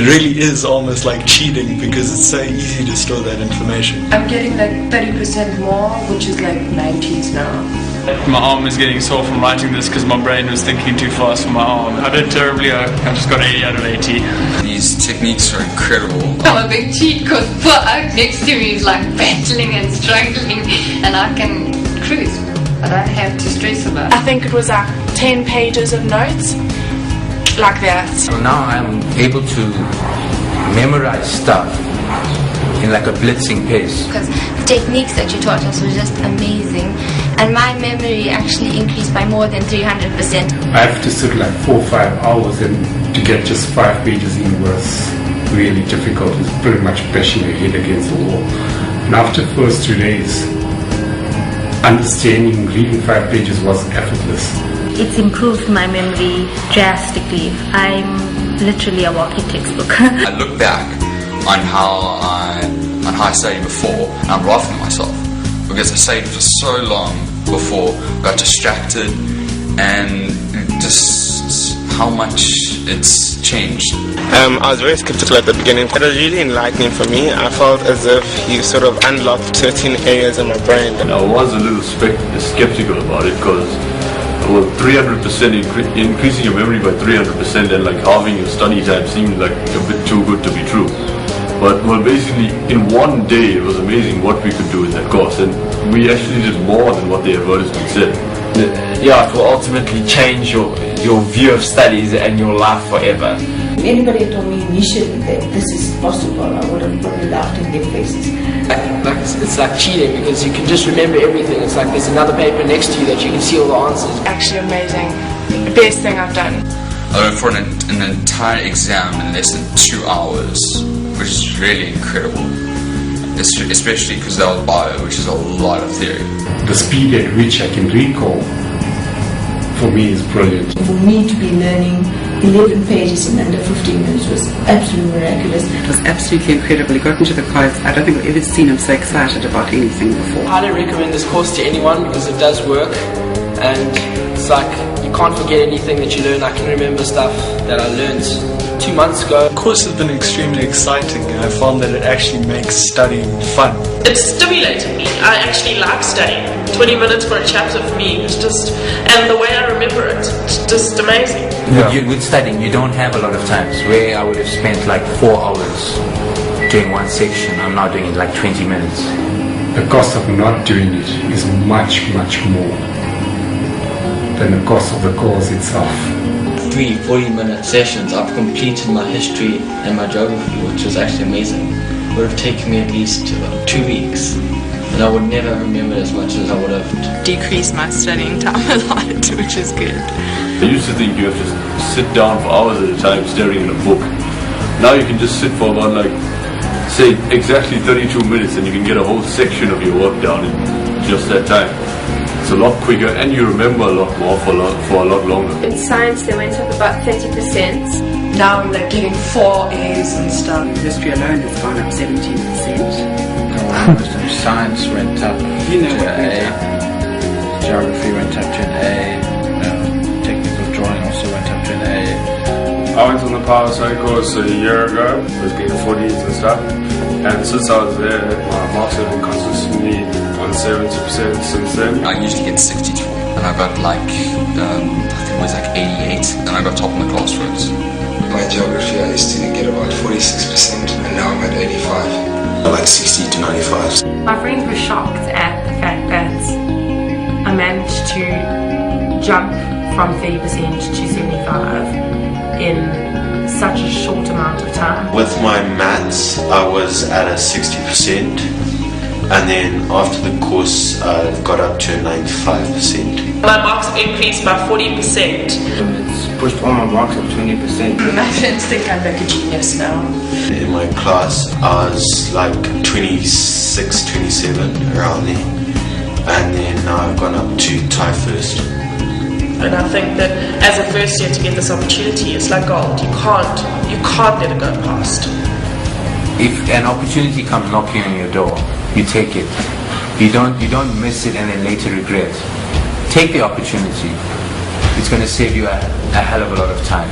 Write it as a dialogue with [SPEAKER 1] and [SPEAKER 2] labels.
[SPEAKER 1] It really is almost like cheating because it's so easy to store that information.
[SPEAKER 2] I'm getting like 30% more, which is like 90s now.
[SPEAKER 3] My arm is getting sore from writing this because my brain was thinking too fast for my arm. I did terribly. I just got 80 out of 80.
[SPEAKER 4] These techniques are incredible.
[SPEAKER 5] I'm a big cheat because poor Oak next to me is like battling and struggling, and I can cruise, but I have to stress about it.
[SPEAKER 6] I think it was like 10 pages of notes, like that.
[SPEAKER 7] So now I'm able to memorize stuff in like a blitzing pace.
[SPEAKER 8] Because the techniques that you taught us were just amazing, and my memory actually increased by more than 300%.
[SPEAKER 9] I have to sit like 4 or 5 hours, and to get just 5 pages in was really difficult. It's pretty much bashing your head against the wall. And after the first 2 days, understanding reading 5 pages was effortless.
[SPEAKER 10] It's improved my memory drastically. I'm literally a walking textbook.
[SPEAKER 4] I look back on how I studied before, and I'm laughing at myself because I studied for so long before, got distracted, and just how much it's changed.
[SPEAKER 11] I was very skeptical at the beginning. It was really enlightening for me. I felt as if you sort of unlocked certain areas in my brain.
[SPEAKER 12] And I was a little skeptical about it because 300% increasing your memory by 300% and like halving your study time seemed like a bit too good to be true. But basically in one day it was amazing what we could do in that course, and we actually did more than what the advertisement said.
[SPEAKER 13] Yeah, it will ultimately change your view of studies and your life forever.
[SPEAKER 14] If anybody had told me initially that this is possible, I would have probably laughed in their faces.
[SPEAKER 15] It's like cheating because you can just remember everything. It's like there's another paper next to you that you can see all the answers.
[SPEAKER 6] Actually amazing. The best thing I've done.
[SPEAKER 4] I went for an entire exam in less than 2 hours, which is really incredible. Especially because that was bio, which is a lot of theory.
[SPEAKER 9] The speed at which I can recall, for me, is brilliant.
[SPEAKER 14] For me to be learning 11 pages in under 15 minutes was absolutely miraculous.
[SPEAKER 16] It was absolutely incredible. He got into the car. I don't think I've ever seen him so excited about anything before.
[SPEAKER 15] I highly recommend this course to anyone because it does work, and it's like you can't forget anything that you learn. I can remember stuff that I learned 2 months ago.
[SPEAKER 1] The course has been extremely exciting, and I found that it actually makes studying fun.
[SPEAKER 17] It stimulated me. I actually like studying. 20 minutes for a chapter for me is just, and the way I remember it, it's just amazing.
[SPEAKER 7] Yeah. With studying, you don't have a lot of times where I would have spent like 4 hours doing one section. I'm now doing it like 20 minutes.
[SPEAKER 9] The cost of not doing it is much, much more than the cost of the course itself.
[SPEAKER 18] 3 40-minute sessions, I've completed my history and my geography, which was actually amazing. It would have taken me at least 2 weeks, and I would never have remembered as much as I would have.
[SPEAKER 6] Decreased my studying time a lot, which is good.
[SPEAKER 12] I used to think you have to sit down for hours at a time staring at a book. Now you can just sit for about say exactly 32 minutes, and you can get a whole section of your work down in just that time. It's a lot quicker, and you remember a lot more for a lot longer.
[SPEAKER 6] In science they went up about 30%.
[SPEAKER 2] Now I'm like getting 4 A's and stuff.
[SPEAKER 16] History alone has gone up 17%.
[SPEAKER 7] Science went up to an A. Geography went up to an A. Technical drawing also went up to an A.
[SPEAKER 19] I went on the power science course a year ago. I was getting 40s and stuff. And since I was there, my marks have been consistently on 70% since then.
[SPEAKER 4] I usually get 62, and I got I think it was 88, and I got top in the class for it.
[SPEAKER 20] My geography, I used to get about 46%, and now I'm at 85. About 60 to 95.
[SPEAKER 10] My friends were shocked at the fact that I managed to jump from 30% to 75 in such a short amount of time.
[SPEAKER 6] With my maths, I was at a 60%, and then after the course, I got up to 95%.
[SPEAKER 17] My marks have increased by 40%.
[SPEAKER 13] It's pushed all my marks up 20%.
[SPEAKER 2] My friends think I'm like a genius now.
[SPEAKER 6] In my class, I was like 26, 27, around there, and then now I've gone up to tie first.
[SPEAKER 17] And I think that as a first year to get this opportunity, it's like gold. You can't let it go past.
[SPEAKER 7] If an opportunity comes knocking on your door, you take it. You don't miss it and then later regret. Take the opportunity. It's going to save you a hell of a lot of time.